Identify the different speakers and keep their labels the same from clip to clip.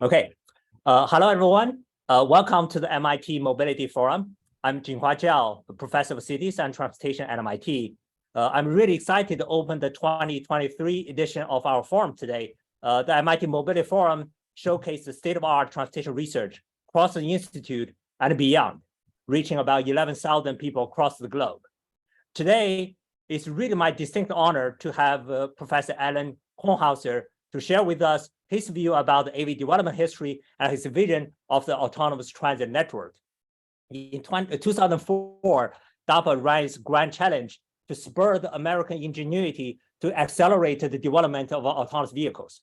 Speaker 1: Okay. Hello, everyone. Welcome to the MIT Mobility Forum. I'm Jinhua Zhao, Professor of Cities and Transportation at MIT. I'm really excited to open the 2023 edition of our forum today. The MIT Mobility Forum showcased the state-of-the-art transportation research across the institute and beyond, reaching about 11,000 people across the globe. Today, it's really my distinct honor to have Professor Alan Kornhauser to share with us his view about the AV development history and his vision of the autonomous transit network. In 2004, DARPA ran its grand challenge to spur the American ingenuity to accelerate the development of autonomous vehicles.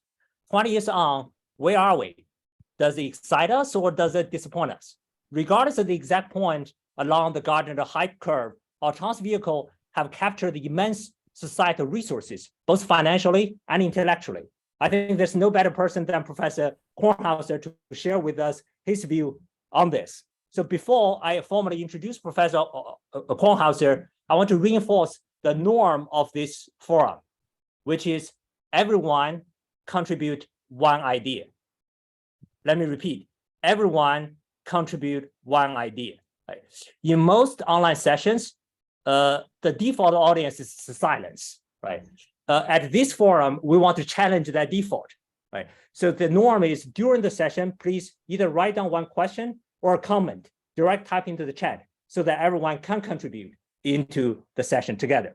Speaker 1: 20 years on, where are we? Does it excite us or does it disappoint us? Regardless of the exact point along the Gardner hype curve, autonomous vehicles have captured the immense societal resources, both financially and intellectually. I think there's no better person than Professor Kornhauser to share with us his view on this. So before I formally introduce Professor Kornhauser, I want to reinforce the norm of this forum, which is everyone contribute one idea. Let me repeat, everyone contribute one idea. Right? In most online sessions, the default audience is silence, right? At this forum, we want to challenge that default, right? So the norm is during the session, please either write down one question or a comment, direct type into the chat so that everyone can contribute into the session together.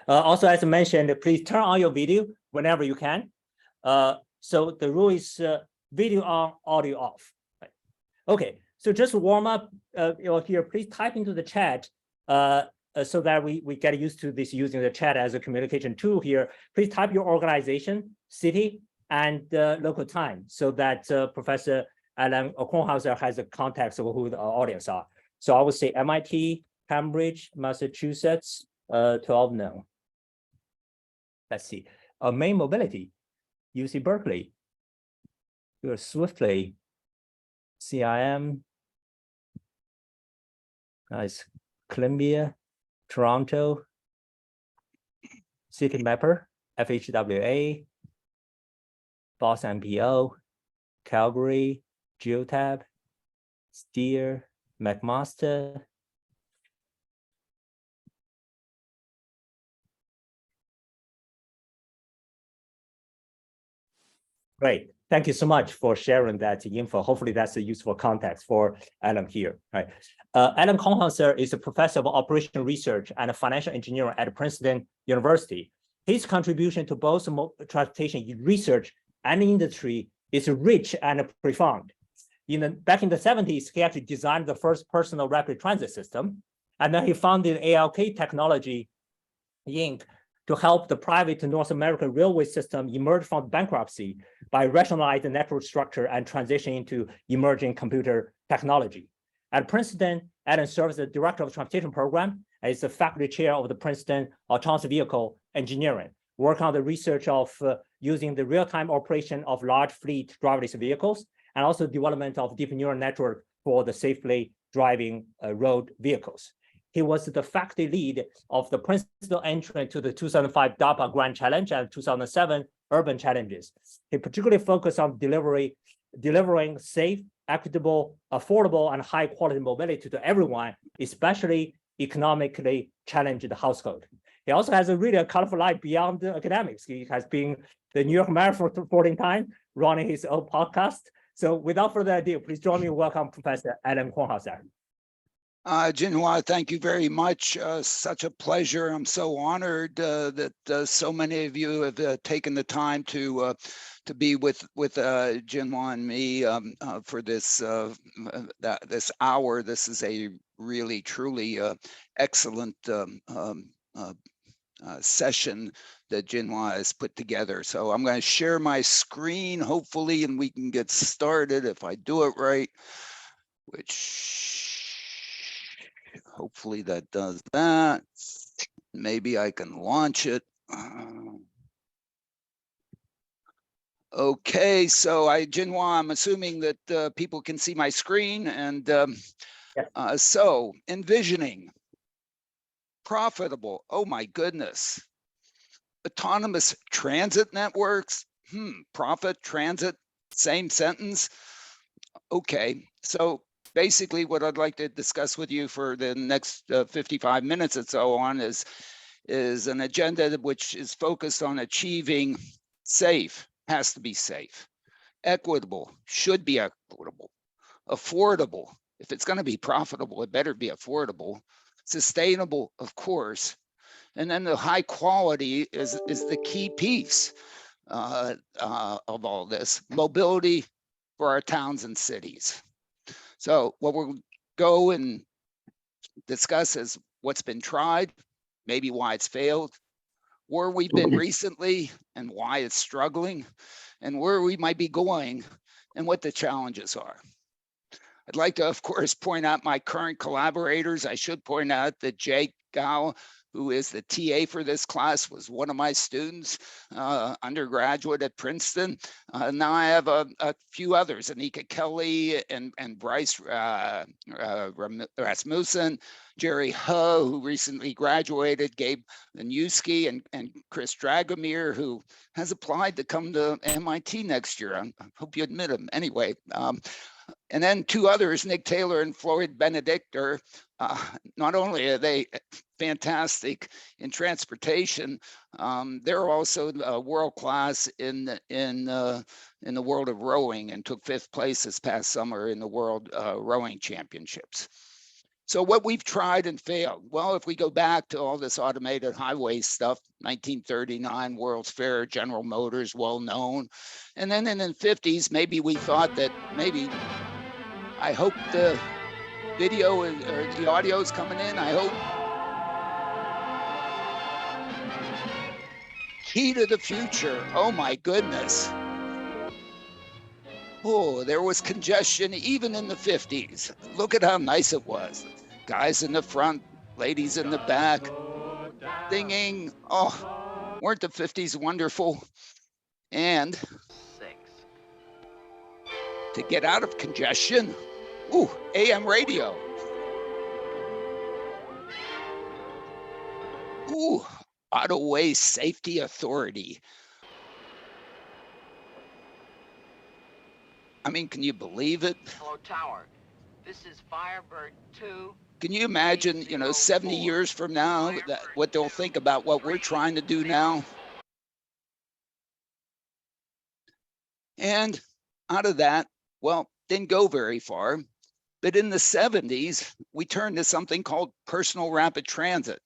Speaker 1: Also, as I mentioned, please turn on your video whenever you can. So the rule is video on, audio off. Right? Okay, so just warm up here, please type into the chat so that we get used to this using the chat as a communication tool here. Please type your organization, city, and local time so that Professor Alan Kornhauser has a context of who the audience are. So I would say MIT, Cambridge, Massachusetts, 12 no. Let's see. Maine Mobility, UC Berkeley, Swiftly, CIM, nice, Columbia, Toronto, Citymapper, FHWA, Boss MPO, Calgary, Geotab, Steer, McMaster. Great. Thank you so much for sharing that info. Hopefully that's a useful context for Alan here. Right. Alan Kornhauser is a professor of operational research and financial engineering at Princeton University. His contribution to both transportation research and industry is rich and profound. Back in the 70s, he actually designed the first personal rapid transit system, and then he founded ALK Technology, Inc., to help the private North American railway system emerge from bankruptcy by rationalizing the network structure and transition into emerging computer technology. At Princeton, Alan serves as the director of the transportation program and is the faculty chair of the Princeton Autonomous Vehicle Engineering, working on the research of using the real-time operation of large fleet driverless vehicles and also development of deep neural network for the safely driving road vehicles. He was the faculty lead of the Princeton entry to the 2005 DARPA Grand Challenge and 2007 Urban Challenges. He particularly focused on delivering safe, equitable, affordable, and high-quality mobility to everyone, especially economically challenged household. He also has a really colorful life beyond academics. He has been the New York Marathon for 14 times, running his own podcast. So without further ado, please join me in welcome Professor Alan Kornhauser.
Speaker 2: Jinhua, thank you very much. Such a pleasure. I'm so honored that so many of you have taken the time to be with Jinhua and me for this this hour. This is a really truly excellent session that Jinhua has put together. So I'm going to share my screen, hopefully, and we can get started if I do it right, which hopefully that does that. Maybe I can launch it. Okay, so Jinhua, I'm assuming that people can see my screen, and so envisioning profitable, oh my goodness, autonomous transit networks, profit transit Same sentence? Okay, so basically what I'd like to discuss with you for the next 55 minutes and so on is an agenda which is focused on achieving safe, has to be safe, equitable, should be equitable, affordable. If it's going to be profitable, it better be affordable, sustainable, of course. And then the high quality is the key piece of all this, mobility for our towns and cities. So what we'll go and discuss is what's been tried, maybe why it's failed, where we've been recently and why it's struggling, and where we might be going and what the challenges are. I'd like to, of course, point out my current collaborators. I should point out that Jake Gao, who is the TA for this class, was one of my students, undergraduate at Princeton. Now I have a few others, Anika Kelly and Bryce Rasmussen, Jerry Ho, who recently graduated, Gabe Lanuski, and Chris Dragomir, who has applied to come to MIT next year. I hope you admit him. Anyway, and then two others, Nick Taylor and Floyd Benedict, are not only are they fantastic in transportation, they're also world class in the world of rowing and took 5th place this past summer in the World Rowing Championships. So what we've tried and failed. Well, if we go back to all this automated highway stuff, 1939 World's Fair, General Motors, well known. And then in the 50s, maybe we thought that maybe, I hope the video or the audio is coming in, I hope. Key to the future, oh my goodness. Oh, there was congestion even in the 50s. Look at how nice it was. Guys in the front, ladies in the back, singing. Oh, weren't the 50s wonderful? And to get out of congestion, ooh, AM radio. Ooh, Autoway Safety Authority. I mean, can you believe it?
Speaker 3: Hello, Tower. This is Firebird 2.
Speaker 2: Can you imagine, 70 years from now, what they'll think about what we're trying to do now? And out of that, well, didn't go very far. But in the 70s, we turned to something called personal rapid transit.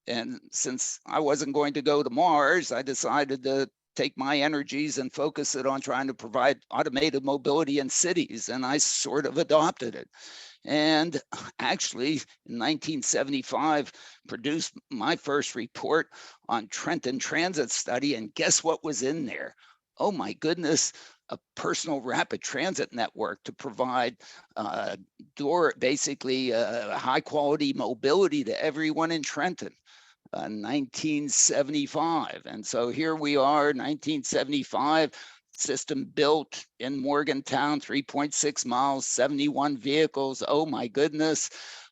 Speaker 2: And since I wasn't going to go to Mars, I decided to take my energies and focus it on trying to provide automated mobility in cities. And I sort of adopted it. And actually, in 1975, produced my first report on Trenton Transit Study. And guess what was in there? Oh my goodness, a personal rapid transit network to provide basically high quality mobility to everyone in Trenton. 1975. And so here we are, 1975, system built in Morgantown, 3.6 miles, 71 vehicles. Oh my goodness.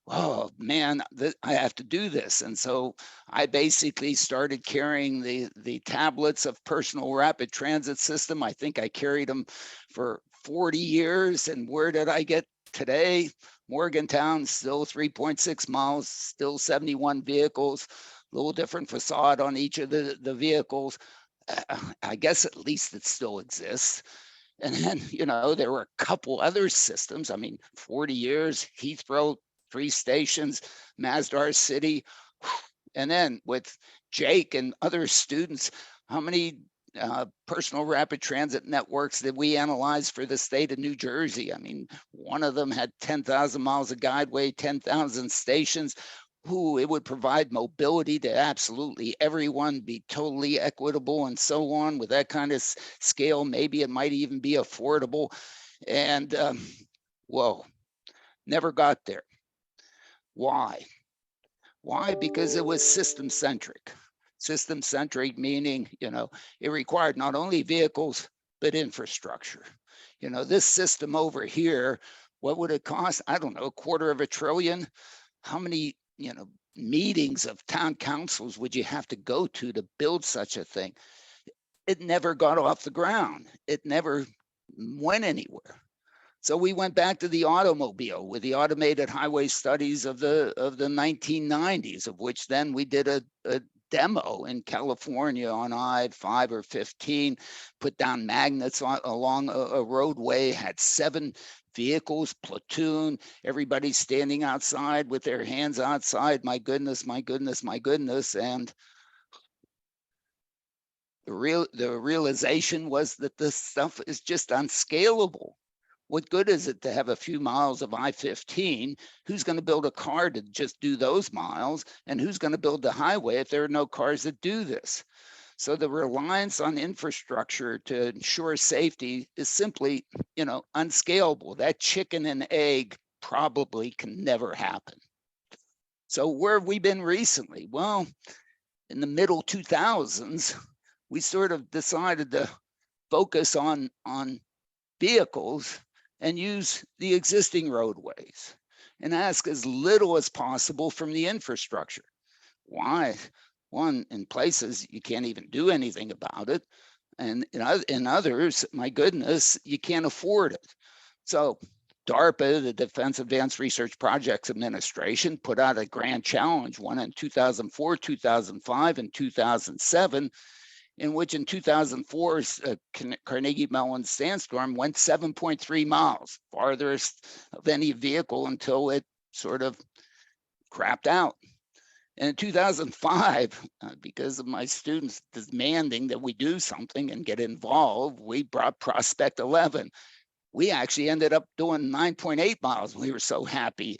Speaker 2: Oh man, I have to do this. And so I basically started carrying the tablets of personal rapid transit system. I think I carried them for 40 years. And where did I get today? Morgantown, still 3.6 miles, still 71 vehicles, a little different facade on each of the vehicles. I guess at least it still exists. And then, there were a couple other systems. I mean, 40 years, Heathrow, 3 stations, Masdar City. And then with Jake and other students, how many personal rapid transit networks did we analyze for the state of New Jersey? I mean, one of them had 10,000 miles of guideway, 10,000 stations. It would provide mobility to absolutely everyone, be totally equitable and so on. With that kind of scale, maybe it might even be affordable. And whoa, never got there. Why? Why? Because it was system-centric. System-centric meaning, it required not only vehicles, but infrastructure. This system over here, what would it cost? I don't know, $250 billion. How many meetings of town councils would you have to go to build such a thing? It never got off the ground. It never went anywhere. So we went back to the automobile with the automated highway studies of the 1990s, of which then we did a demo in California on I-5 or 15, put down magnets along a roadway, had 7 vehicles, platoon, everybody standing outside with their hands outside. My goodness, my goodness, my goodness. And the realization was that this stuff is just unscalable. What good is it to have a few miles of I-15? Who's going to build a car to just do those miles? And who's going to build the highway if there are no cars that do this? So the reliance on infrastructure to ensure safety is simply, unscalable. That chicken and egg probably can never happen. So where have we been recently? Well, in the middle 2000s, we sort of decided to focus on vehicles and use the existing roadways and ask as little as possible from the infrastructure. Why? One, in places you can't even do anything about it. And in others, my goodness, you can't afford it. So DARPA, the Defense Advanced Research Projects Administration, put out a grand challenge, one in 2004, 2005, and 2007, in which in 2004, Carnegie Mellon Sandstorm went 7.3 miles, farthest of any vehicle until it sort of crapped out. And in 2005, because of my students demanding that we do something and get involved, we brought Prospect 11. We actually ended up doing 9.8 miles. We were so happy.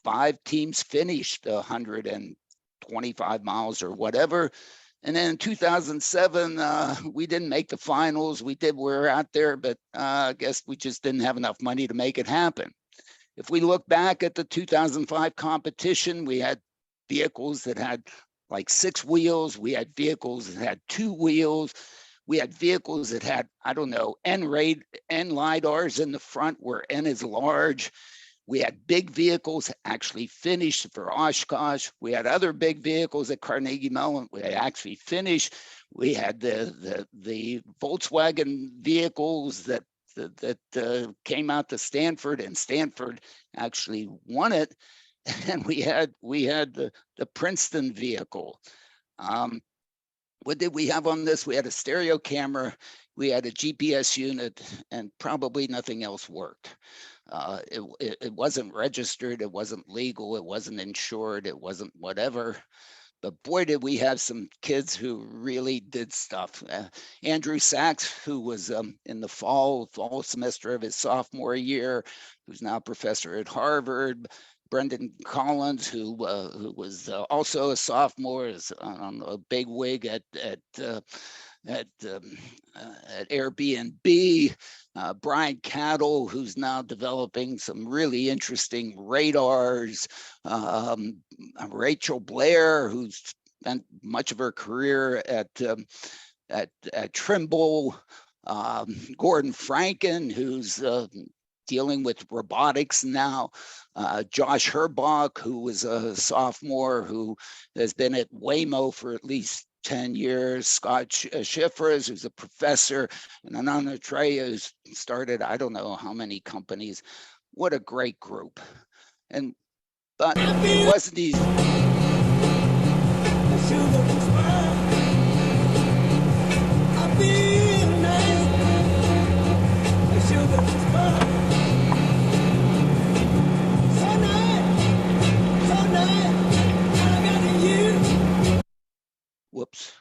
Speaker 2: 5 teams finished 125 miles or whatever. And then in 2007, we didn't make the finals. We were out there, but I guess we just didn't have enough money to make it happen. If we look back at the 2005 competition, we had vehicles that had like 6 wheels. We had vehicles that had 2 wheels. We had vehicles that had, I don't know, N LiDARs in the front where N is large. We had big vehicles actually finished for Oshkosh. We had other big vehicles at Carnegie Mellon. We actually finished. We had the Volkswagen vehicles that came out to Stanford, and Stanford actually won it. And we had the Princeton vehicle. What did we have on this? We had a stereo camera, we had a GPS unit, and probably nothing else worked. It wasn't registered, it wasn't legal, it wasn't insured, it wasn't whatever. But boy, did we have some kids who really did stuff. Andrew Sachs, who was in the fall semester of his sophomore year, who's now a professor at Harvard. Brendan Collins, who was also a sophomore, is on a big wig at Airbnb. Brian Cattle, who's now developing some really interesting radars. Rachel Blair, who's spent much of her career at Trimble. Gordon Franken, who's dealing with robotics now. Josh Herbach, who was a sophomore who has been at Waymo for at least 10 years. Scott Schiffers, who's a professor, and Ananda Treya, who's started I don't know how many companies. What a great group. But it wasn't easy. Whoops.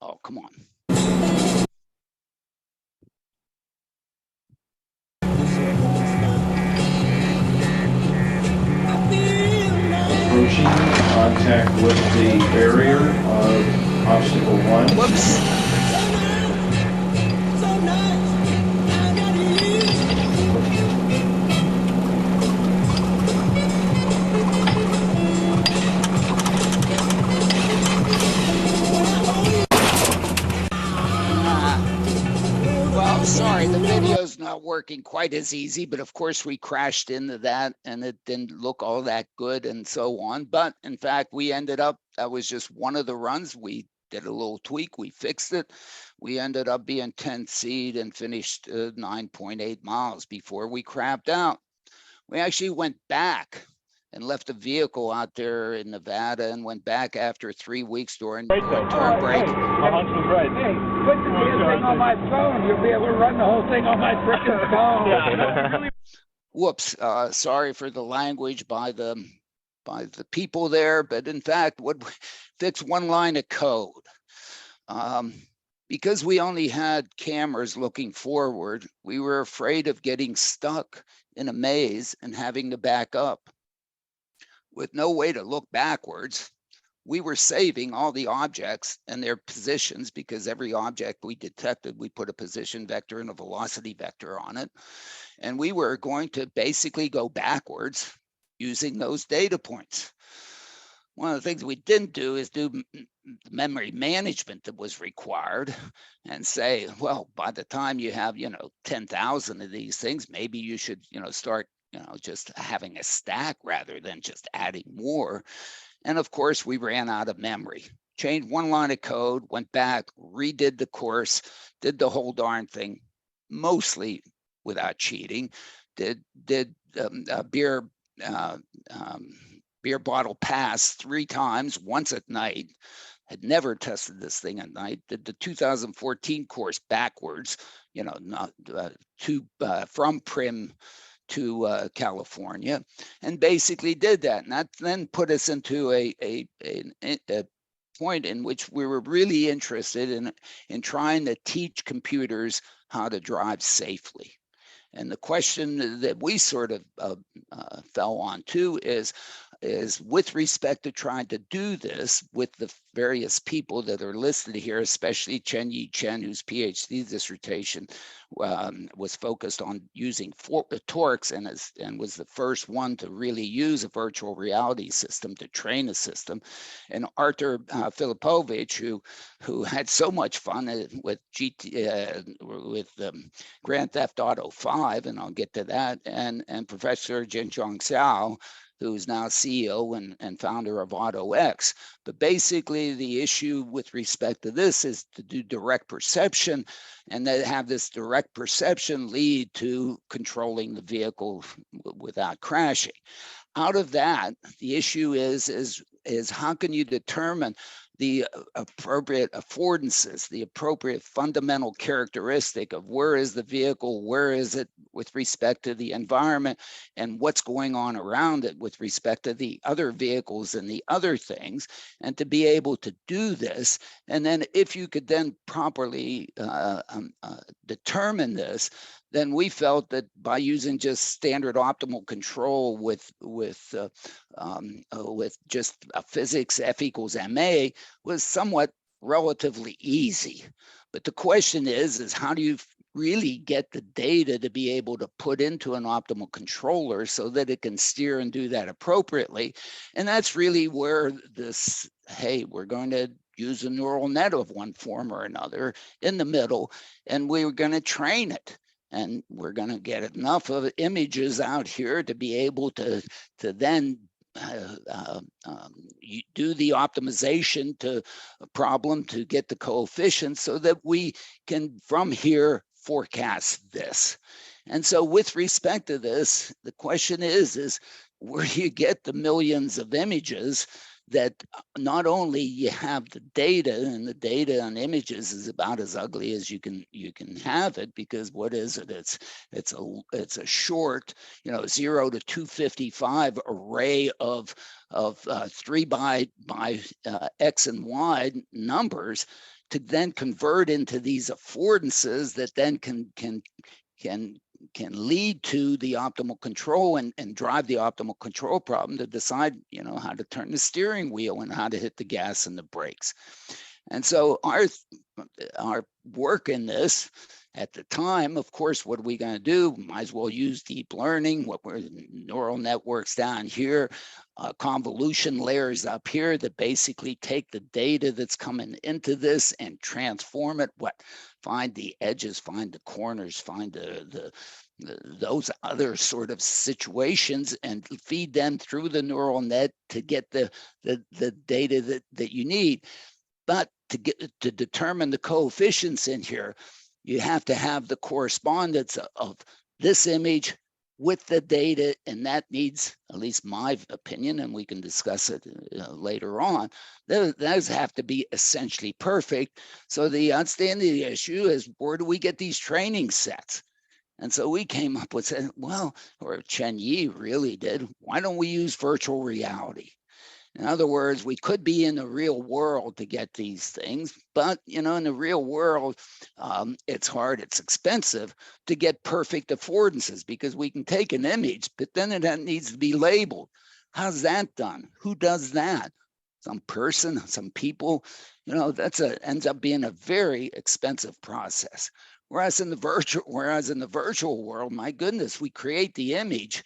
Speaker 2: Oh, come on.
Speaker 4: Approaching contact with the barrier of obstacle 1.
Speaker 2: Whoops. Sorry, the video's not working quite as easy, but of course we crashed into that and it didn't look all that good and so on. But in fact, we ended up, that was just one of the runs. We did a little tweak, we fixed it. We ended up being 10th seed and finished 9.8 miles before we crapped out. We actually went back and left the vehicle out there in Nevada and went back after 3 weeks during turn break.
Speaker 5: My hunch was right. Hey, put the damn thing on my phone. You'll be able to run the whole thing on my frickin' phone.
Speaker 2: Whoops, sorry for the language by the people there, but in fact, fix one line of code. Because we only had cameras looking forward, we were afraid of getting stuck in a maze and having to back up. With no way to look backwards, we were saving all the objects and their positions, because every object we detected, we put a position vector and a velocity vector on it. And we were going to basically go backwards using those data points. One of the things we didn't do is do memory management that was required and say, well, by the time you have, 10,000 of these things, maybe you should, start, just having a stack rather than just adding more. And of course, we ran out of memory. Changed one line of code, went back, redid the course, did the whole darn thing, mostly without cheating. Did beer bottle pass 3 times, once at night. Had never tested this thing at night. Did the 2014 course backwards, not from Prim to California, and basically did that. And that then put us into a point in which we were really interested in trying to teach computers how to drive safely. And the question that we sort of fell onto is with respect to trying to do this with the various people that are listed here, especially Chen-Yi Chen, whose PhD dissertation was focused on using Torx and was the first one to really use a virtual reality system to train a system, and Artur Filipovich, who had so much fun with Grand Theft Auto 5, and I'll get to that, and Professor Jianchong Xiao, who's now CEO and founder of AutoX. But basically, the issue with respect to this is to do direct perception, and then have this direct perception lead to controlling the vehicle without crashing. Out of that, the issue is how can you determine the appropriate affordances, the appropriate fundamental characteristic of where is the vehicle, where is it with respect to the environment, and what's going on around it with respect to the other vehicles and the other things, and to be able to do this. And then if you could then properly determine this, then we felt that by using just standard optimal control with just physics F equals ma was somewhat relatively easy. But the question is how do you really get the data to be able to put into an optimal controller so that it can steer and do that appropriately? And that's really where this, hey, we're going to use a neural net of one form or another in the middle, and we're going to train it. And we're going to get enough of images out here to be able to then do the optimization to a problem to get the coefficients so that we can from here forecast this. And so with respect to this, the question is where do you get the millions of images that not only you have the data, and the data on images is about as ugly as you can have it, because what is it? It's a short, 0 to 255 array of 3 by X and Y numbers to then convert into these affordances that then can lead to the optimal control and drive the optimal control problem to decide, how to turn the steering wheel and how to hit the gas and the brakes. And so our work in this at the time, of course, what are we going to do? Might as well use deep learning, neural networks down here, convolution layers up here that basically take the data that's coming into this and transform it. Find the edges, find the corners, find those other sort of situations and feed them through the neural net to get the data that you need. But to determine the coefficients in here, you have to have the correspondence of this image with the data, and that needs, at least my opinion, and we can discuss it later on, those have to be essentially perfect. So the outstanding issue is, where do we get these training sets? And so we came up with, well, or Chen Yi really did, why don't we use virtual reality? In other words, we could be in the real world to get these things, but in the real world, it's hard, it's expensive to get perfect affordances, because we can take an image, but then it needs to be labeled. How's that done? Who does that? Some person, some people, ends up being a very expensive process. Whereas in the virtual world, my goodness, we create the image.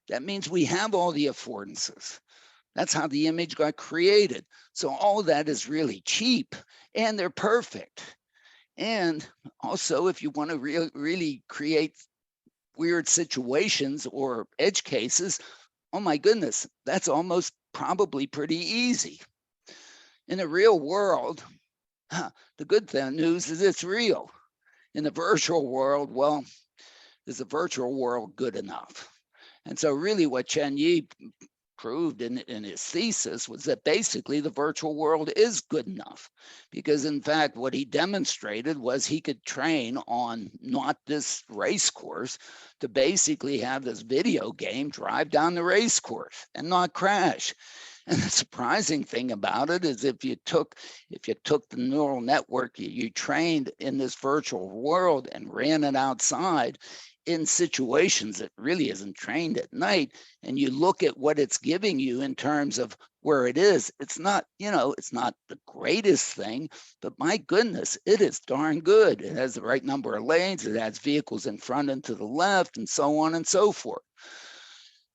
Speaker 2: That means we have all the affordances. That's how the image got created. So all of that is really cheap, and they're perfect. And also, if you want to really create weird situations or edge cases, oh my goodness, that's almost probably pretty easy. In the real world, the good news is it's real. In the virtual world, well, is the virtual world good enough? And so really what Chen Yi proved in his thesis was that basically the virtual world is good enough, because in fact, what he demonstrated was he could train on not this race course to basically have this video game drive down the race course and not crash. And the surprising thing about it is, if you took the neural network you trained in this virtual world and ran it outside in situations that really isn't trained at night, and you look at what it's giving you in terms of where it is, it's not the greatest thing, but my goodness, it is darn good. It has the right number of lanes, it has vehicles in front and to the left, and so on and so forth.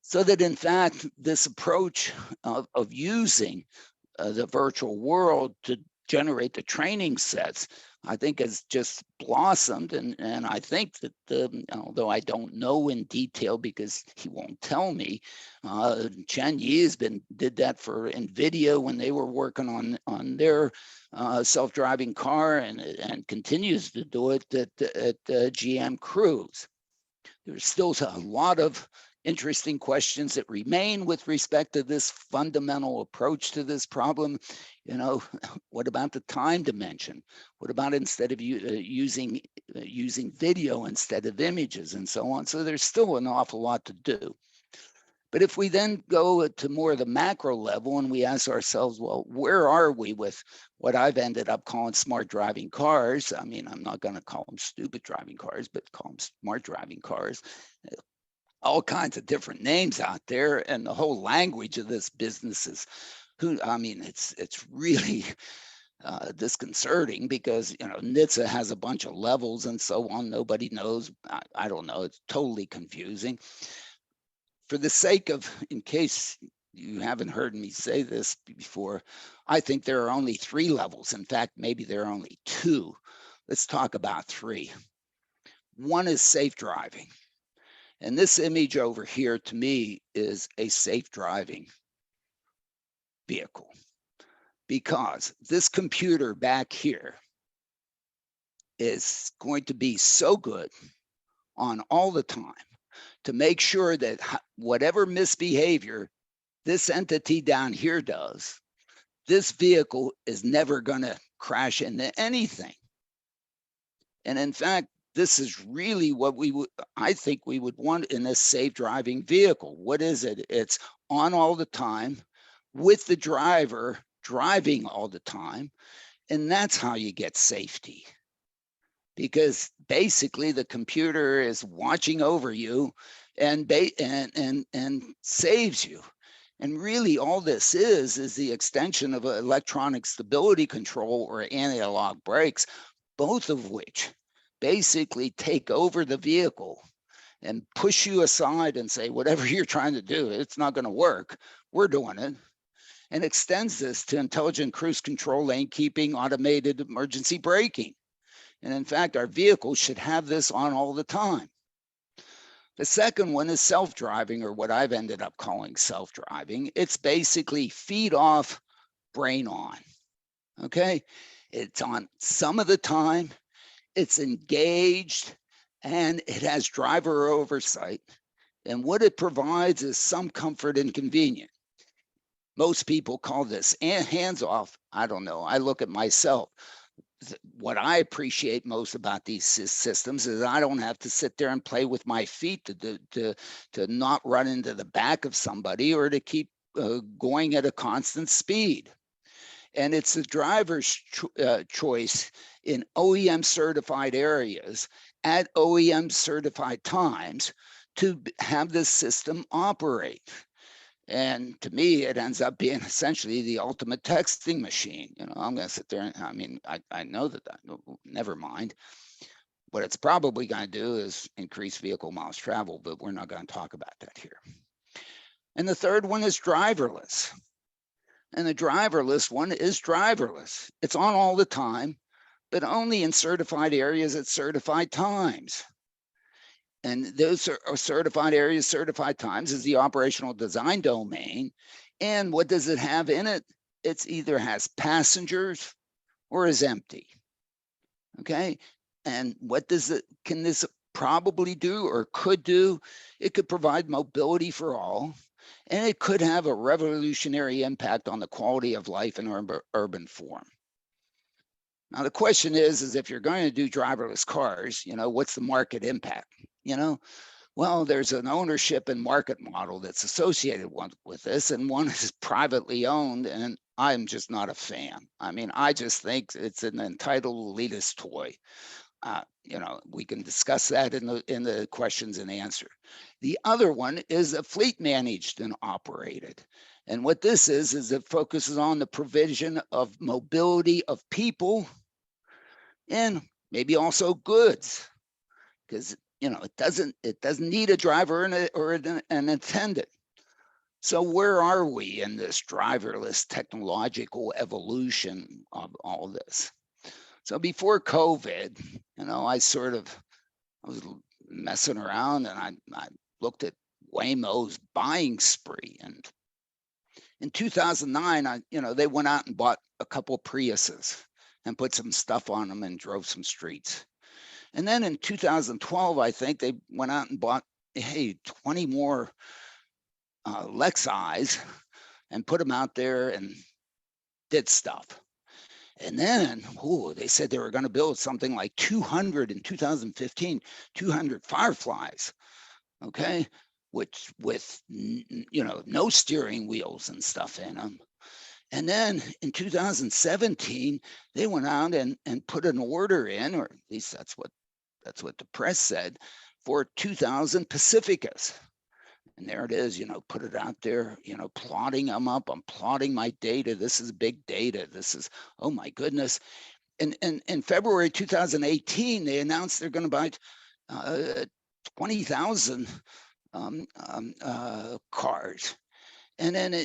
Speaker 2: So that in fact, this approach of using the virtual world to generate the training sets, I think has just blossomed. And I think that, although I don't know in detail because he won't tell me, Chen Yi did that for NVIDIA when they were working on their self-driving car, and continues to do it at GM Cruise. There's still a lot of interesting questions that remain with respect to this fundamental approach to this problem. What about the time dimension? What about instead of using video instead of images, and so on? So there's still an awful lot to do. But if we then go to more of the macro level and we ask ourselves, well, where are we with what I've ended up calling smart driving cars? I mean, I'm not going to call them stupid driving cars, but call them smart driving cars. All kinds of different names out there, and the whole language of this business is, it's really disconcerting, because NHTSA has a bunch of levels and so on. Nobody knows. I don't know. It's totally confusing. For the sake of, in case you haven't heard me say this before, I think there are only 3 levels. In fact, maybe there are only 2. Let's talk about 3. One is safe driving. And this image over here, to me, is a safe driving vehicle, because this computer back here is going to be so good on all the time to make sure that whatever misbehavior this entity down here does, this vehicle is never going to crash into anything. And in fact, this is really what I think we would want in a safe driving vehicle. What is it? It's on all the time, with the driver driving all the time. And that's how you get safety. Because basically the computer is watching over you and saves you. And really all this is the extension of electronic stability control or anti-lock brakes, both of which basically take over the vehicle and push you aside and say, whatever you're trying to do, it's not going to work. We're doing it. And extends this to intelligent cruise control, lane keeping, automated emergency braking. And in fact, our vehicles should have this on all the time. The second one is self-driving, or what I've ended up calling self-driving. It's basically feed off brain on. Okay, it's on some of the time, it's engaged, and it has driver oversight. And what it provides is some comfort and convenience. Most people call this hands off. I don't know. I look at myself. What I appreciate most about these systems is I don't have to sit there and play with my feet to not run into the back of somebody or to keep going at a constant speed. And it's the driver's choice in OEM certified areas at OEM certified times to have this system operate. And to me, it ends up being essentially the ultimate texting machine. You know, I'm going to sit there and I know that, never mind. What it's probably going to do is increase vehicle miles traveled, but we're not going to talk about that here. And the third one is driverless. And the driverless one is driverless. It's on all the time, but only in certified areas at certified times. And those are certified areas, certified times is the operational design domain. And what does it have in it? It's either has passengers or is empty. Okay. And what does it, can this probably do or could do? It could provide mobility for all. And it could have a revolutionary impact on the quality of life in urban form. Now, the question is if you're going to do driverless cars, you know, what's the market impact? You know, well, there's an ownership and market model that's associated with this, and one is privately owned, and I'm just not a fan. I mean, I just think it's an entitled elitist toy. You know, we can discuss that in the questions and answer. The other one is a fleet managed and operated. And what this is it focuses on the provision of mobility of people and maybe also goods, because you know it doesn't need a driver or an attendant. So where are we in this driverless technological evolution of all this? So before COVID, you know, I was messing around and I looked at Waymo's buying spree. And in 2009, they went out and bought a couple Priuses and put some stuff on them and drove some streets. And then in 2012, I think they went out and bought, 20 more Lexis and put them out there and did stuff. And then, they said they were going to build something like 200 in 2015, 200 Fireflies, okay, which with, no steering wheels and stuff in them. And then in 2017, they went out and put an order in, or at least that's what the press said, for 2,000 Pacificas. And there it is, put it out there, plotting them up. I'm plotting my data. This is big data. This is, oh my goodness. And in February 2018, they announced they're going to buy 20,000 cars. And then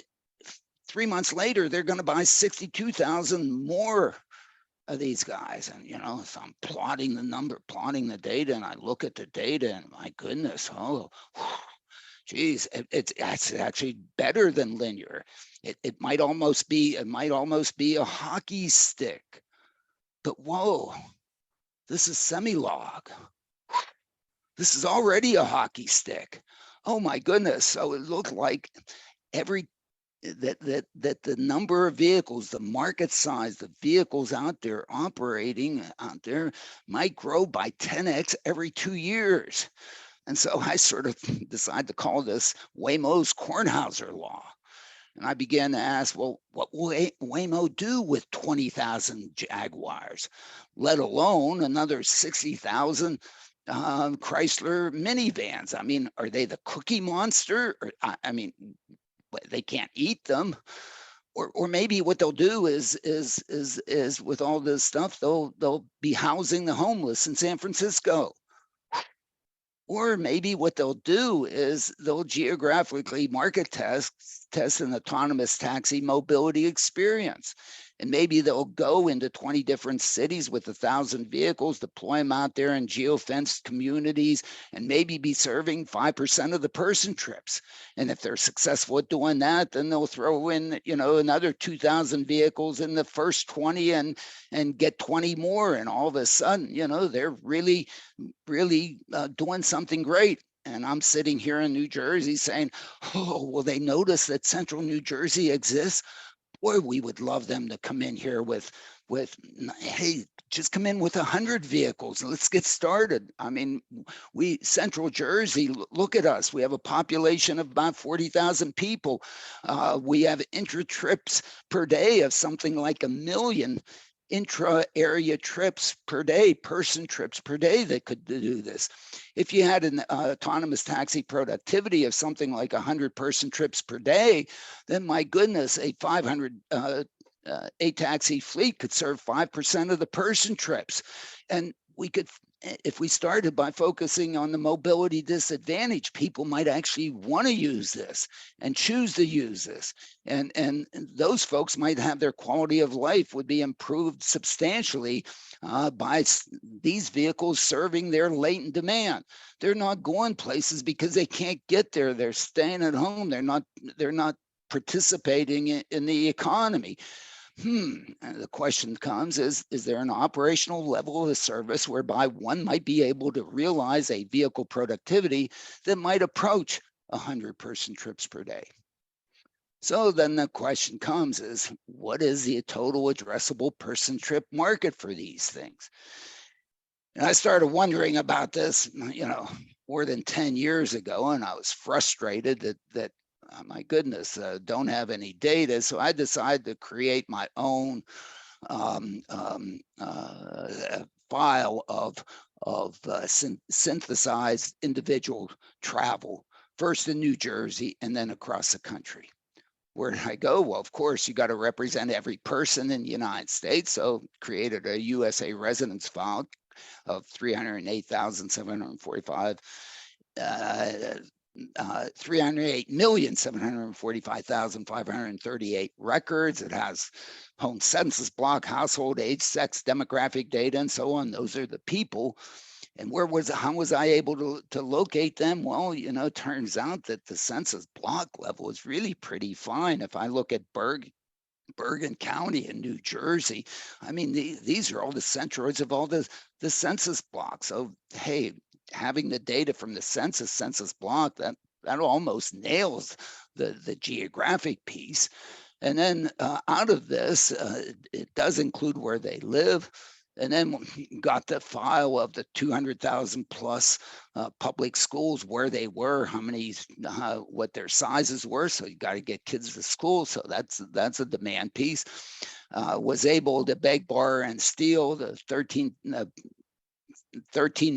Speaker 2: 3 months later, they're going to buy 62,000 more of these guys. And, so I'm plotting the number, plotting the data, and I look at the data and my goodness, geez, it's actually better than linear. It might almost be a hockey stick. But whoa, this is semi-log. This is already a hockey stick. Oh my goodness. So it looked like that the number of vehicles, the market size, the vehicles out there operating out there might grow by 10x every 2 years. And so I sort of decided to call this Waymo's Kornhauser law. And I began to ask, well, what will Waymo do with 20,000 Jaguars, let alone another 60,000 Chrysler minivans? I mean, are they the Cookie Monster? Or, they can't eat them. Or maybe what they'll do is with all this stuff, they'll be housing the homeless in San Francisco. Or maybe what they'll do is they'll geographically market test an autonomous taxi mobility experience. And maybe they'll go into 20 different cities with 1,000 vehicles, deploy them out there in geofenced communities, and maybe be serving 5% of the person trips. And if they're successful at doing that, then they'll throw in, another 2,000 vehicles in the first 20 and get 20 more. And all of a sudden, they're really doing something great. And I'm sitting here in New Jersey saying, oh, will they notice that Central New Jersey exists? Boy, we would love them to come in here with, hey, just come in with 100 vehicles and let's get started. I mean, Central Jersey, look at us. We have a population of about 40,000 people. We have intra-trips per day of something like 1 million intra-area trips per day, person trips per day that could do this. If you had an autonomous taxi productivity of something like 100 person trips per day, then my goodness, a 500 taxi fleet could serve 5% of the person trips. And we could, if we started by focusing on the mobility disadvantage, people might actually want to use this and choose to use this. And those folks might have their quality of life would be improved substantially by these vehicles serving their latent demand. They're not going places because they can't get there. They're staying at home. They're not participating in the economy. And the question comes, is there an operational level of service whereby one might be able to realize a vehicle productivity that might approach 100 person trips per day? So then the question comes is, what is the total addressable person trip market for these things? And I started wondering about this, more than 10 years ago, and I was frustrated that my goodness, don't have any data. So I decided to create my own file of synthesized individual travel, first in New Jersey and then across the country. Where did I go? Well, of course, you got to represent every person in the United States. So created a USA residence file of 308,745 308,745,538 records. It has home census block, household age, sex, demographic data, and so on. Those are the people. And how was I able to locate them? Well, it turns out that the census block level is really pretty fine. If I look at Bergen County in New Jersey, I mean, these are all the centroids of all the census blocks. So, hey, having the data from the census block, that almost nails the geographic piece. And then out of this, it does include where they live. And then got the file of the 200,000 plus public schools, where they were, how many, what their sizes were. So you got to get kids to school. So that's a demand piece. Was able to beg, borrow, and steal the 13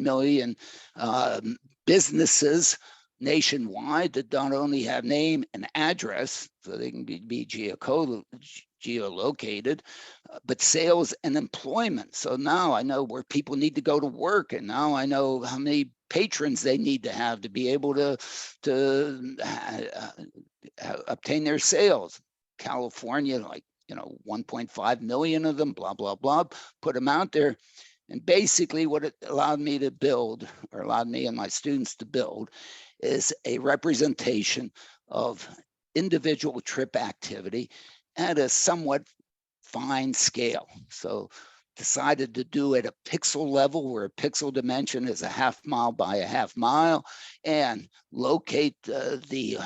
Speaker 2: million businesses nationwide that don't only have name and address, so they can be geolocated, but sales and employment. So now I know where people need to go to work, and now I know how many patrons they need to have to be able to obtain their sales. California, 1.5 million of them, blah, blah, blah, put them out there. And basically what it allowed me to build, or allowed me and my students to build, is a representation of individual trip activity at a somewhat fine scale. So decided to do it at a pixel level, where a pixel dimension is a half mile by a half mile, and locate the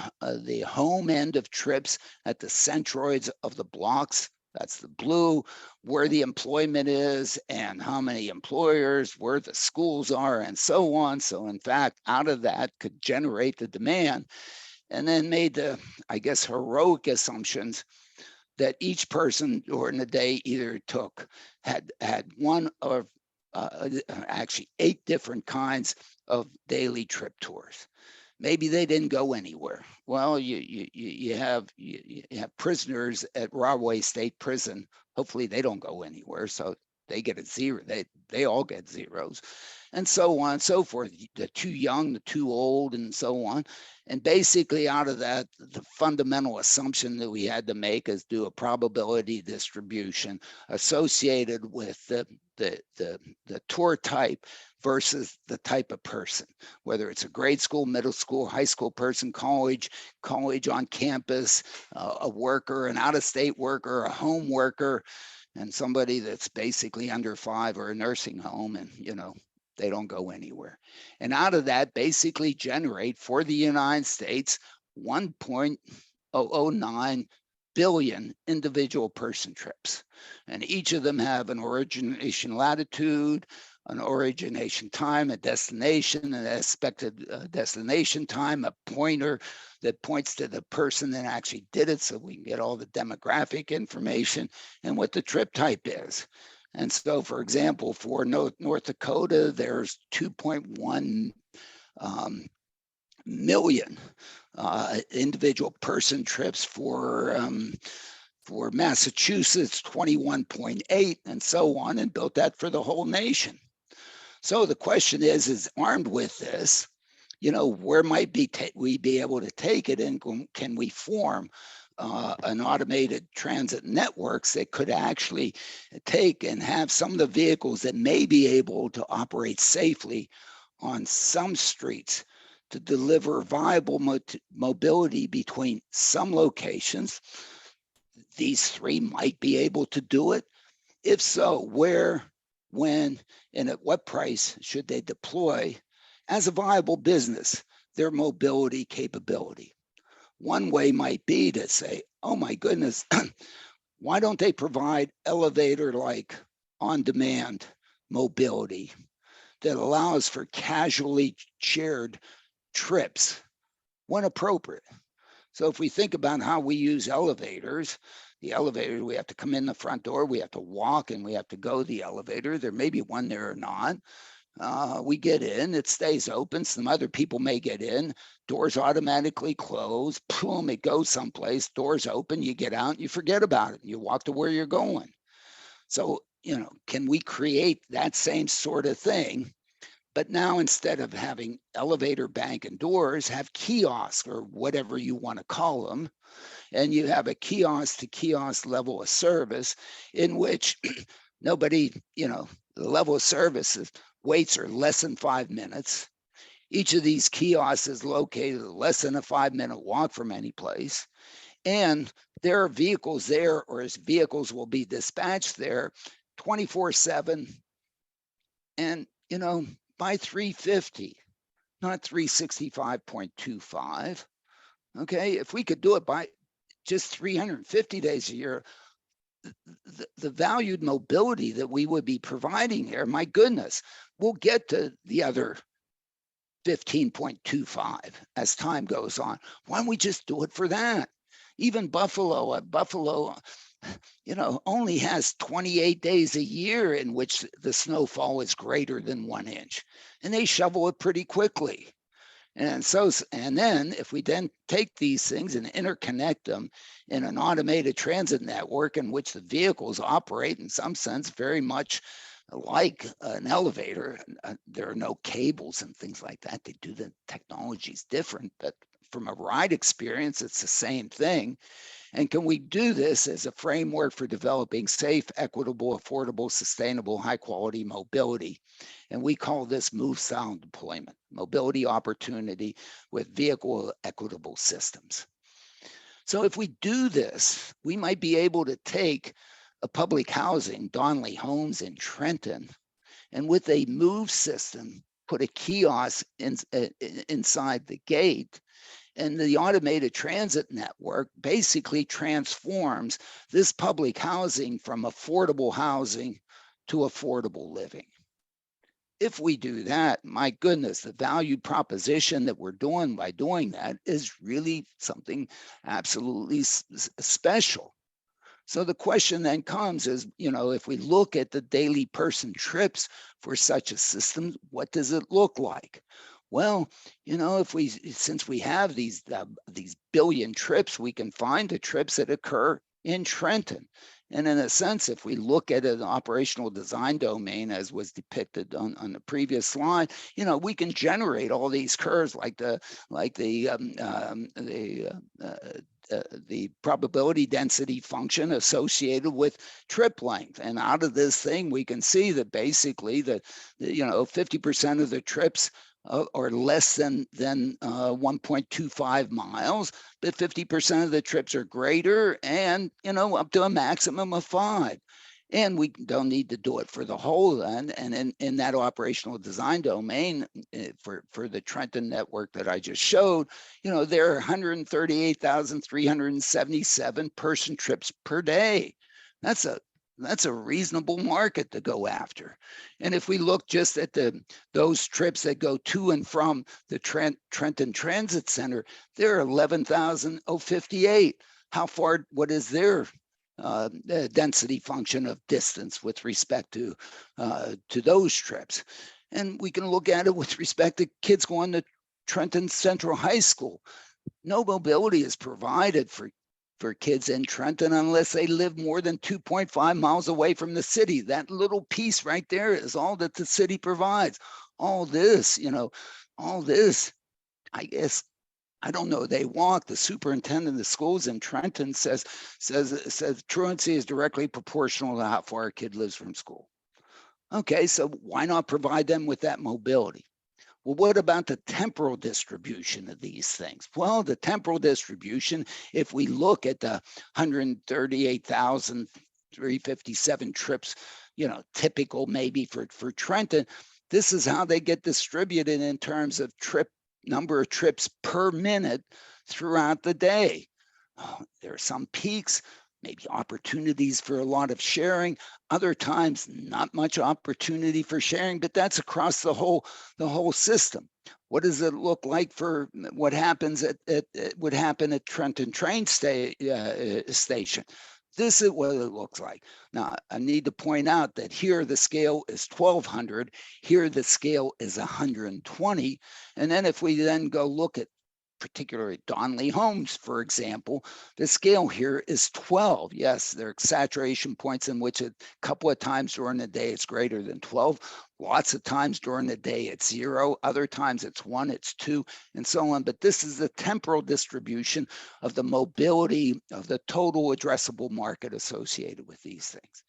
Speaker 2: home end of trips at the centroids of the blocks. That's the blue, where the employment is and how many employers, where the schools are, and so on. So in fact, out of that could generate the demand, and then made the, I guess, heroic assumptions that each person during the day either had one or actually 8 different kinds of daily trip tours. Maybe they didn't go anywhere. Well, you have prisoners at Rahway State Prison. Hopefully they don't go anywhere. So they get a zero. They all get zeros, and so on and so forth. The too young, the too old, and so on. And basically out of that, the fundamental assumption that we had to make is do a probability distribution associated with the tour type versus the type of person, whether it's a grade school, middle school, high school person, college on campus, a worker, an out-of-state worker, a home worker, and somebody that's basically under 5 or a nursing home, and they don't go anywhere. And out of that, basically generate for the United States 1.009 billion individual person trips. And each of them have an origination latitude, an origination time, a destination, an expected destination time, a pointer that points to the person that actually did it, so we can get all the demographic information and what the trip type is. And so, for example, for North Dakota, there's 2.1 million individual person trips. For Massachusetts, 21.8, and so on, and built that for the whole nation. So the question is armed with this, where might we be able to take it, and can we form an automated transit networks that could actually take and have some of the vehicles that may be able to operate safely on some streets to deliver viable mobility between some locations. These three might be able to do it. If so, where, when, and at what price should they deploy as a viable business their mobility capability? One way might be to say, oh my goodness, why don't they provide elevator-like on-demand mobility that allows for casually shared trips when appropriate? So if we think about how we use elevators, the elevator, we have to come in the front door, we have to walk, and we have to go the elevator. There may be one there or not. We get in, it stays open. Some other people may get in, doors automatically close, boom, it goes someplace, doors open, you get out, you forget about it, you walk to where you're going. So, can we create that same sort of thing? But now, instead of having elevator, bank, and doors, have kiosks or whatever you want to call them. And you have a kiosk to kiosk level of service in which nobody, the level of service is waits are less than 5 minutes. Each of these kiosks is located less than a 5-minute walk from any place. And there are vehicles there, or as vehicles will be dispatched there 24/7. And, by 350, not 365.25. Okay, if we could do it by just 350 days a year, the valued mobility that we would be providing here, my goodness, we'll get to the other 15.25 as time goes on. Why don't we just do it for that? Even Buffalo, only has 28 days a year in which the snowfall is greater than 1 inch, and they shovel it pretty quickly. And then if we then take these things and interconnect them in an automated transit network in which the vehicles operate in some sense very much like an elevator, there are no cables and things like that. They do the technology's different, but from a ride experience, it's the same thing. And can we do this as a framework for developing safe, equitable, affordable, sustainable, high quality mobility? And we call this move style deployment, mobility opportunity with vehicle equitable systems. So if we do this, we might be able to take a public housing, Donley Homes in Trenton, and with a move system, put a kiosk inside the gate. And the automated transit network basically transforms this public housing from affordable housing to affordable living. If we do that, my goodness, the value proposition that we're doing by doing that is really something absolutely special. So the question then comes is, if we look at the daily person trips for such a system, what does it look like? Well, since we have these billion trips, we can find the trips that occur in Trenton. And in a sense, if we look at an operational design domain, as was depicted on the previous slide, we can generate all these curves like the probability density function associated with trip length. And out of this thing, we can see that basically 50% of the trips or less than 1.25 miles, but 50% of the trips are greater and, up to a maximum of 5. And we don't need to do it for the whole end. And in that operational design domain for the Trenton network that I just showed, there are 138,377 person trips per day. That's a reasonable market to go after. And if we look just at those trips that go to and from the Trenton Transit Center, there are 11,058. How far, what is their density function of distance with respect to those trips? And we can look at it with respect to kids going to Trenton Central High School. No mobility is provided for kids in Trenton unless they live more than 2.5 miles away from the city. That little piece right there is all that the city provides. All this, I guess, I don't know, they walk. The superintendent of schools in Trenton says truancy is directly proportional to how far a kid lives from school. Okay, so why not provide them with that mobility? Well, what about the temporal distribution of these things? Well, the temporal distribution, if we look at the 138,357 trips, typical maybe for Trenton, this is how they get distributed in terms of number of trips per minute throughout the day. There are some peaks, maybe opportunities for a lot of sharing. Other times, not much opportunity for sharing, but that's across the whole system. What does it look like for what happens would happen at Trenton train station? This is what it looks like. Now, I need to point out that here the scale is 1,200. Here the scale is 120. And then if we then go look at particularly Donley Homes, for example, the scale here is 12. Yes, there are saturation points in which a couple of times during the day it's greater than 12. Lots of times during the day it's 0. Other times it's 1, it's 2, and so on. But this is the temporal distribution of the mobility of the total addressable market associated with these things.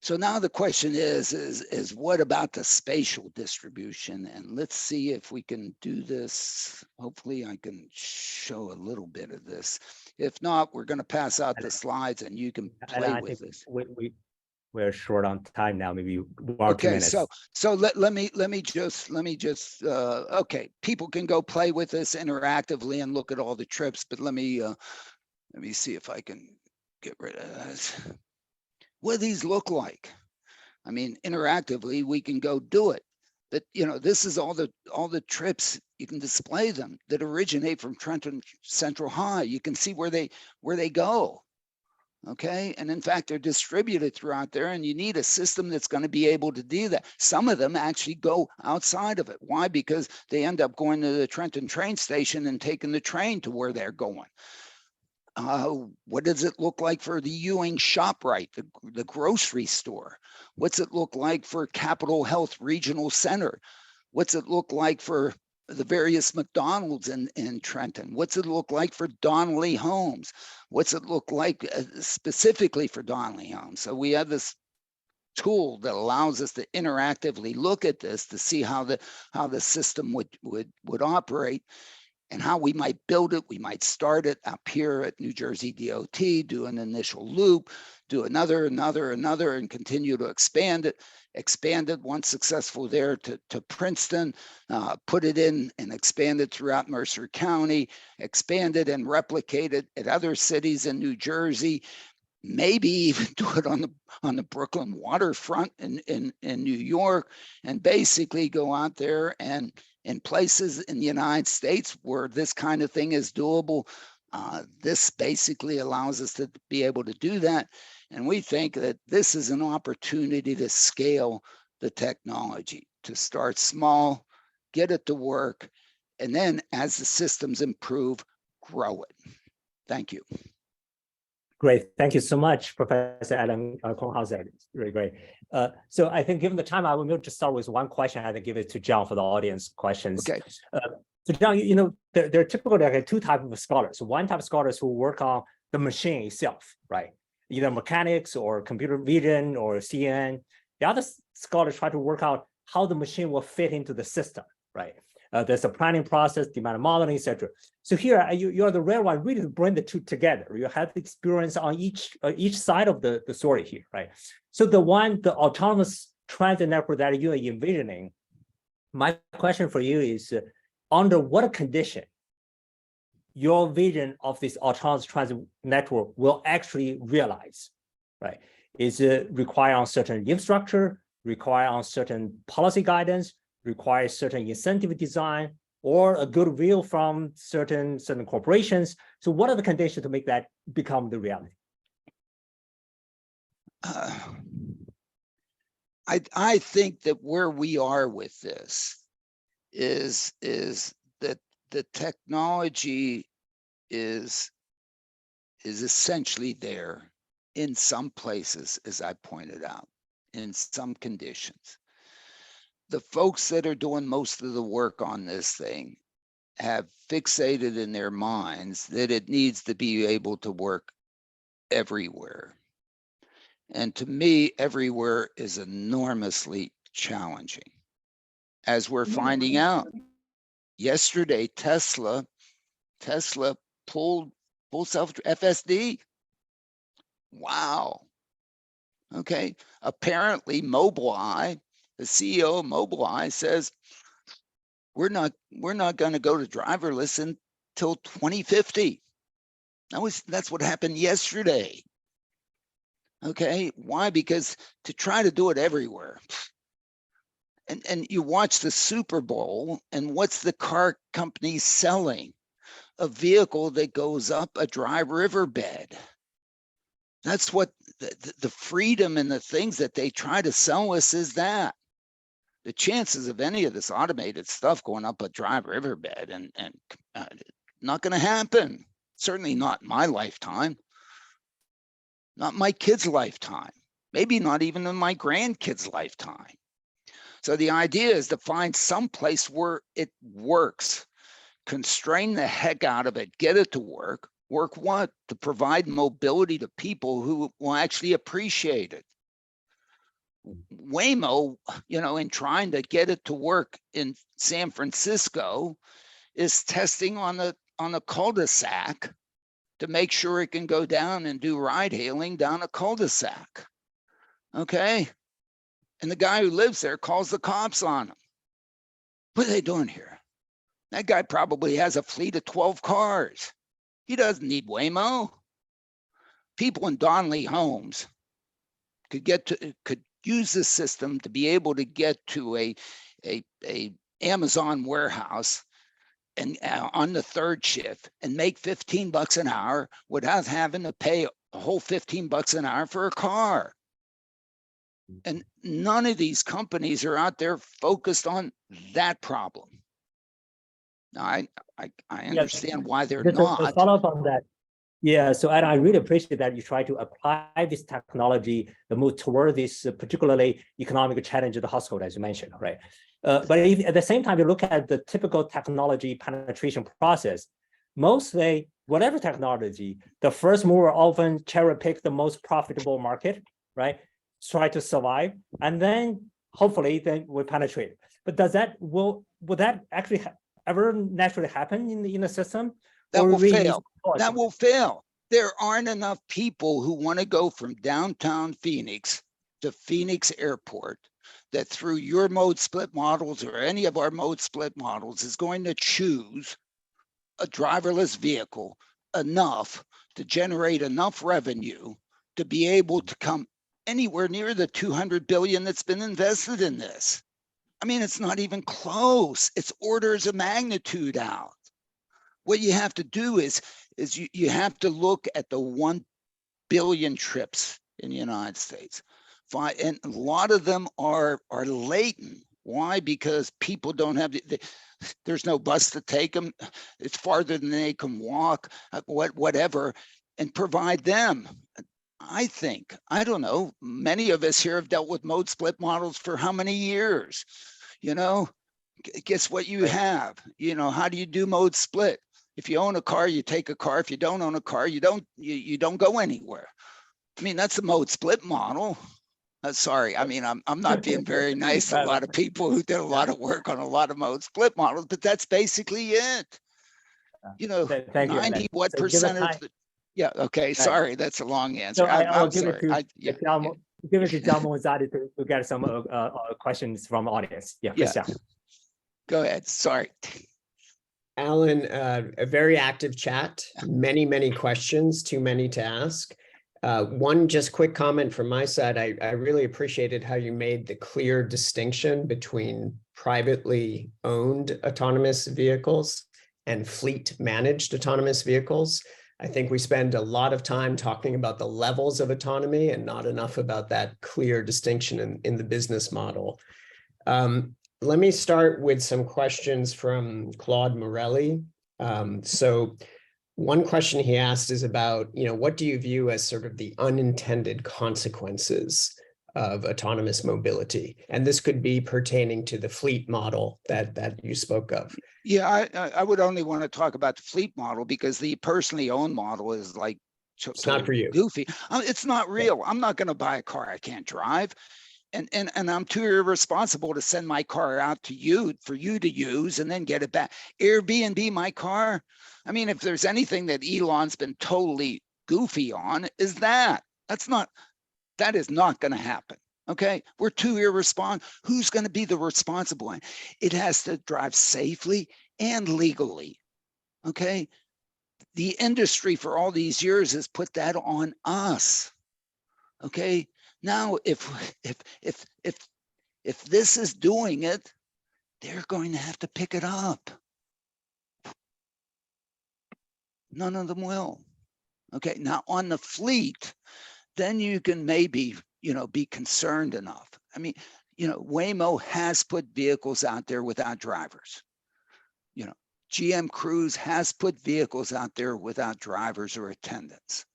Speaker 2: So now the question is what about the spatial distribution? And let's see if we can do this. Hopefully I can show a little bit of this. If not, we're going to pass out the slides and you can play with this.
Speaker 1: We're short on time now, maybe 1 or 2 minutes.
Speaker 2: So let me just okay, people can go play with this interactively and look at all the trips, but let me see if I can get rid of this. What do these look like? I mean, interactively, we can go do it. But this is all the trips. You can display them that originate from Trenton Central High. You can see where they go. Okay, and in fact, they're distributed throughout there, and you need a system that's going to be able to do that. Some of them actually go outside of it. Why? Because they end up going to the Trenton train station and taking the train to where they're going. What does it look like for the Ewing ShopRite, the grocery store? What's it look like for Capital Health Regional Center? What's it look like for the various McDonald's in Trenton? What's it look like for Donley Homes? What's it look like specifically for Donley Homes? So we have this tool that allows us to interactively look at this to see how the system would operate. And how we might build it. We might start it up here at New Jersey DOT, do an initial loop, do another, and continue to expand it once successful there to Princeton, put it in and expand it throughout Mercer County, expand it and replicate it at other cities in New Jersey, maybe even do it on the Brooklyn waterfront in New York, and basically go out there and in places in the United States where this kind of thing is doable, this basically allows us to be able to do that. And we think that this is an opportunity to scale the technology, to start small, get it to work, and then as the systems improve, grow it. Thank you.
Speaker 1: Great. Thank you so much, Professor Adam Kornhauser. It's really great. So I think given the time, I will just start with one question and then give it to John for the audience questions.
Speaker 2: Okay.
Speaker 1: So John, there are typically like two types of scholars. One type of scholars who work on the machine itself, right? Either mechanics or computer vision or CNN. The other scholars try to work out how the machine will fit into the system, right? There's a planning process, demand modeling, etc. So here you're the rare one really to bring the two together. You have experience on each side of the story here, right? So the autonomous transit network that you are envisioning, my question for you is, under what condition your vision of this autonomous transit network will actually realize, right? Is it require on certain infrastructure, require on certain policy guidance, require certain incentive design, or a goodwill from certain corporations? So what are the conditions to make that become the reality?
Speaker 2: I think that where we are with this is that the technology is essentially there in some places, as I pointed out, in some conditions. The folks that are doing most of the work on this thing have fixated in their minds that it needs to be able to work everywhere. And to me, everywhere is enormously challenging. As we're finding out, yesterday, Tesla pulled full self FSD. Wow. Okay. Apparently Mobileye, the CEO of Mobileye, says we're not going to go to driverless until 2050. That's what happened yesterday. Okay, why? Because to try to do it everywhere. And you watch the Super Bowl, and what's the car company selling? A vehicle that goes up a dry riverbed. That's what the freedom and the things that they try to sell us is that. The chances of any of this automated stuff going up a dry riverbed and not going to happen. Certainly not in my lifetime. Not my kid's lifetime. Maybe not even in my grandkids' lifetime. So the idea is to find some place where it works. Constrain the heck out of it, get it to work. Work what? To provide mobility to people who will actually appreciate it. Waymo, in trying to get it to work in San Francisco, is testing on the cul-de-sac to make sure it can go down and do ride hailing down a cul-de-sac. Okay? And the guy who lives there calls the cops on him. What are they doing here? That guy probably has a fleet of 12 cars. He doesn't need Waymo. People in Donley Homes could use this system to be able to get to a Amazon warehouse and on the third shift and make $15 an hour without having to pay a whole $15 an hour for a car. And none of these companies are out there focused on that problem. Now, I understand why they're not.
Speaker 1: To follow up on that. Yeah, so Adam, I really appreciate that you try to apply this technology to move toward this particularly economic challenge of the household, as you mentioned, right? But if, at the same time, you look at the typical technology penetration process, mostly whatever technology, the first mover often cherry pick the most profitable market, right? Try to survive, and then hopefully then we penetrate. But will that actually ever naturally happen in the system?
Speaker 2: That will fail. That will fail. There aren't enough people who want to go from downtown Phoenix to Phoenix Airport that through your mode split models or any of our mode split models is going to choose a driverless vehicle enough to generate enough revenue to be able to come anywhere near the 200 billion that's been invested in this. I mean, it's not even close. It's orders of magnitude out. What you have to do is you have to look at the 1 billion trips in the United States. And a lot of them are latent. Why? Because people don't have, there's no bus to take them. It's farther than they can walk, whatever. and provide them. I think, I don't know, many of us here have dealt with mode split models for how many years? You know, guess what you
Speaker 1: Right.
Speaker 2: have? You know, how do you do mode split? If you own a car, you take a car. If you don't own a car, you don't go anywhere. I mean, that's the mode split model. Sorry, I mean, I'm not being very nice to a lot of people who did a lot of work on a lot of mode split models, but that's basically it. You know,
Speaker 1: Thank you, Alex.
Speaker 2: 90 what
Speaker 1: So give us
Speaker 2: percent
Speaker 1: time.
Speaker 2: of the, yeah, okay, sorry, that's a long answer.
Speaker 1: So I will
Speaker 2: I'm
Speaker 1: give it
Speaker 2: sorry.
Speaker 1: to give it to John Monzati to get some questions from the audience. Yeah,
Speaker 2: Yeah.
Speaker 1: Christian.
Speaker 2: Go ahead, sorry.
Speaker 6: Alan, a very active chat, many questions, too many to ask. One just quick comment from my side. I really appreciated how you made the clear distinction between privately owned autonomous vehicles and fleet managed autonomous vehicles. I think we spend a lot of time talking about the levels of autonomy and not enough about that clear distinction in the business model. Let me start with some questions from Claude Morelli. So one question he asked is about, what do you view as sort of the unintended consequences of autonomous mobility? And this could be pertaining to the fleet model that you spoke of.
Speaker 2: Yeah, I would only want to talk about the fleet model because the personally owned model is like
Speaker 6: It's not for you.
Speaker 2: goofy. It's not real. I'm not going to buy a car I can't drive. And I'm too irresponsible to send my car out to you for you to use and then get it back. Airbnb my car. I mean, if there's anything that Elon's been totally goofy on, is that is not going to happen. Okay, we're too irresponsible. Who's going to be the responsible one? It has to drive safely and legally. Okay, the industry for all these years has put that on us. Okay. Now, if this is doing it, they're going to have to pick it up. None of them will. Okay, now on the fleet, then you can maybe, be concerned enough. I mean, Waymo has put vehicles out there without drivers. GM Cruise has put vehicles out there without drivers or attendants.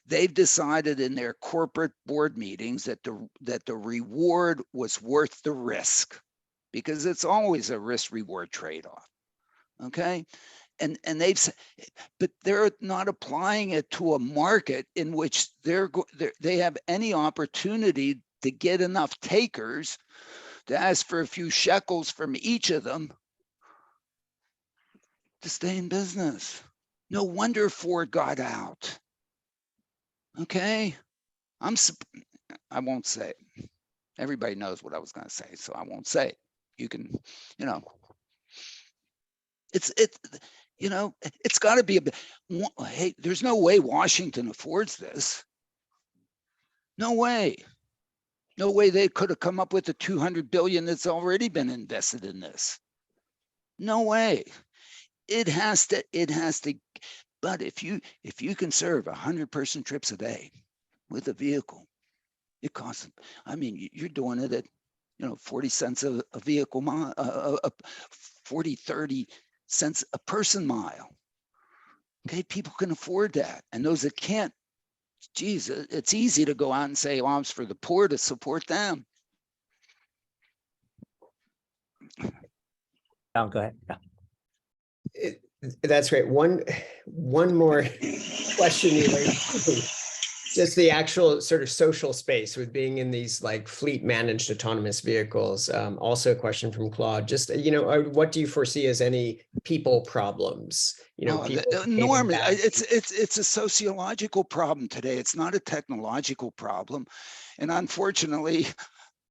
Speaker 2: They've decided in their corporate board meetings that the reward was worth the risk, because it's always a risk-reward trade-off. Okay, and but they're not applying it to a market in which they have any opportunity to get enough takers to ask for a few shekels from each of them to stay in business. No wonder Ford got out. Okay, I won't say it. Everybody knows what I was going to say, so I won't say it. You can, it's got to be hey, there's no way Washington affords this. No way. No way they could have come up with the 200 billion that's already been invested in this. No way. It has to, but if you can serve 100-person trips a day with a vehicle, it costs, I mean, you're doing it at, 40 cents a vehicle mile, 40, 30 cents a person mile. Okay, people can afford that. And those that can't, geez, it's easy to go out and say, well, it's for the poor to support them.
Speaker 1: Go ahead. Yeah.
Speaker 6: That's great. One more question related to just the actual sort of social space with being in these like fleet managed autonomous vehicles. Also a question from Claude, just, what do you foresee as any people problems?
Speaker 2: Enormous. It's a sociological problem today. It's not a technological problem. And unfortunately,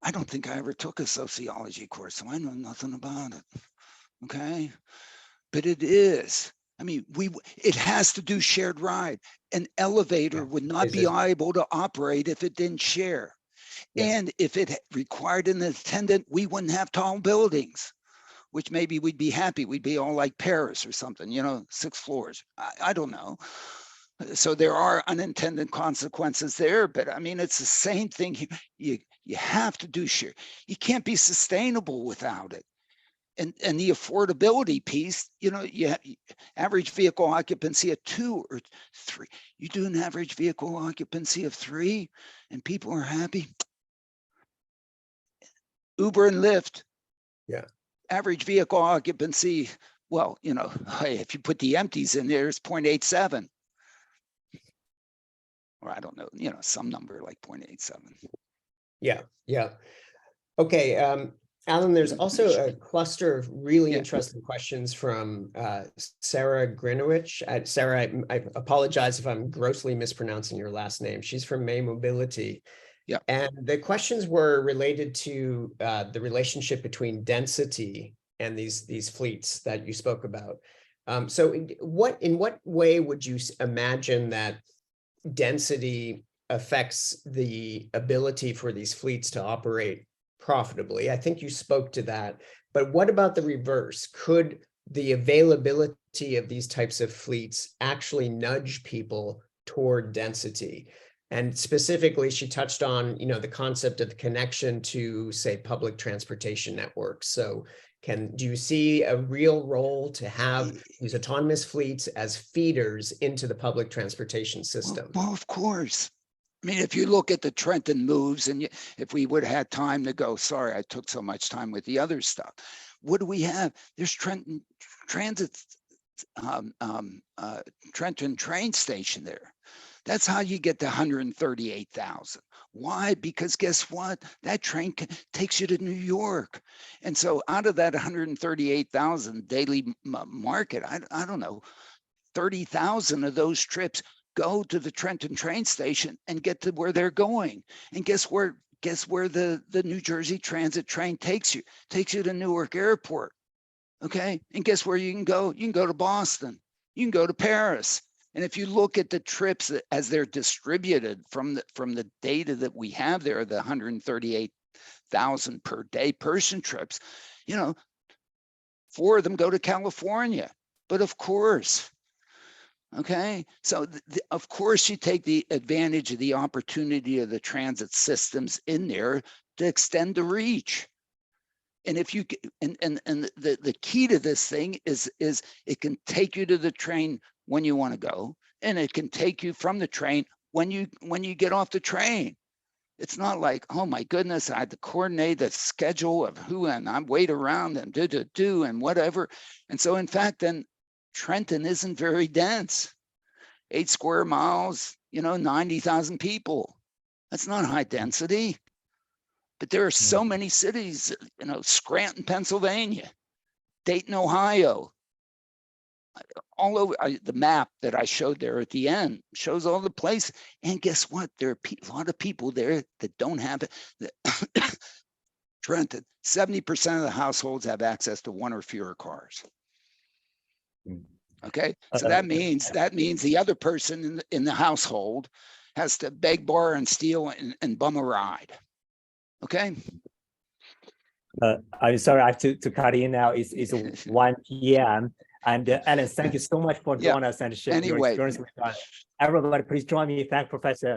Speaker 2: I don't think I ever took a sociology course, so I know nothing about it. Okay. But it is. I mean, it has to do shared ride. An elevator would not be able to operate if it didn't share. Yeah. And if it required an attendant, we wouldn't have tall buildings, which maybe we'd be happy. We'd be all like Paris or something, 6 floors. I don't know. So there are unintended consequences there, but I mean, it's the same thing. You have to do share. You can't be sustainable without it. and the affordability piece, you know, you have average vehicle occupancy of 2 or 3. You do an average vehicle occupancy of 3 and people are happy. Uber and Lyft.
Speaker 6: Yeah.
Speaker 2: Average vehicle occupancy, well, you know, if you put the empties in there, it's 0.87. Or I don't know, you know, some number like 0.87.
Speaker 6: Yeah, yeah. Okay, Alan, there's also a cluster of really
Speaker 2: Yeah.
Speaker 6: interesting questions from Sarah Grinowich. Sarah, I apologize if I'm grossly mispronouncing your last name. She's from May Mobility.
Speaker 2: Yeah.
Speaker 6: And the questions were related to the relationship between density and these fleets that you spoke about. So in what way would you imagine that density affects the ability for these fleets to operate profitably? I think you spoke to that, but what about the reverse? Could the availability of these types of fleets actually nudge people toward density? And specifically, she touched on, you know, the concept of the connection to, say, public transportation networks. So do you see a real role to have these autonomous fleets as feeders into the public transportation system?
Speaker 2: Well, of course. I mean, if you look at the Trenton moves, and if we would have had time to go, sorry, I took so much time with the other stuff. What do we have? There's Trenton Transit, Trenton train station there. That's how you get to 138,000. Why? Because guess what? That train takes you to New York. And so out of that 138,000 daily market, I don't know, 30,000 of those trips go to the Trenton train station and get to where they're going. And guess where the New Jersey Transit train takes you? Takes you to Newark Airport. Okay. And guess where you can go? You can go to Boston. You can go to Paris. And if you look at the trips as they're distributed from the data that we have there, the 138,000 per day person trips, you know, 4 of them go to California. But of course, okay, so of course you take the advantage of the opportunity of the transit systems in there to extend the reach. And if you and the key to this thing is it can take you to the train when you want to go, and it can take you from the train when you get off the train. It's not like, oh my goodness, I had to coordinate the schedule of who, and I'm wait around and do and whatever. And so in fact, then Trenton isn't very dense. 8 square miles, you know, 90,000 people. That's not high density. But there are so many cities, you know, Scranton, Pennsylvania, Dayton, Ohio, all over. The map that I showed there at the end shows all the places. And guess what? There are a lot of people there that don't have it. Trenton, 70% of the households have access to 1 or fewer cars. Okay, so that means the other person in the household has to beg, borrow, and steal and bum a ride. Okay.
Speaker 1: I'm sorry, I have to cut in now. It's 1 p.m. And Alan, thank you so much for joining us and sharing your
Speaker 2: Anyway.
Speaker 1: experience with us. Everybody, please join me. Thank Professor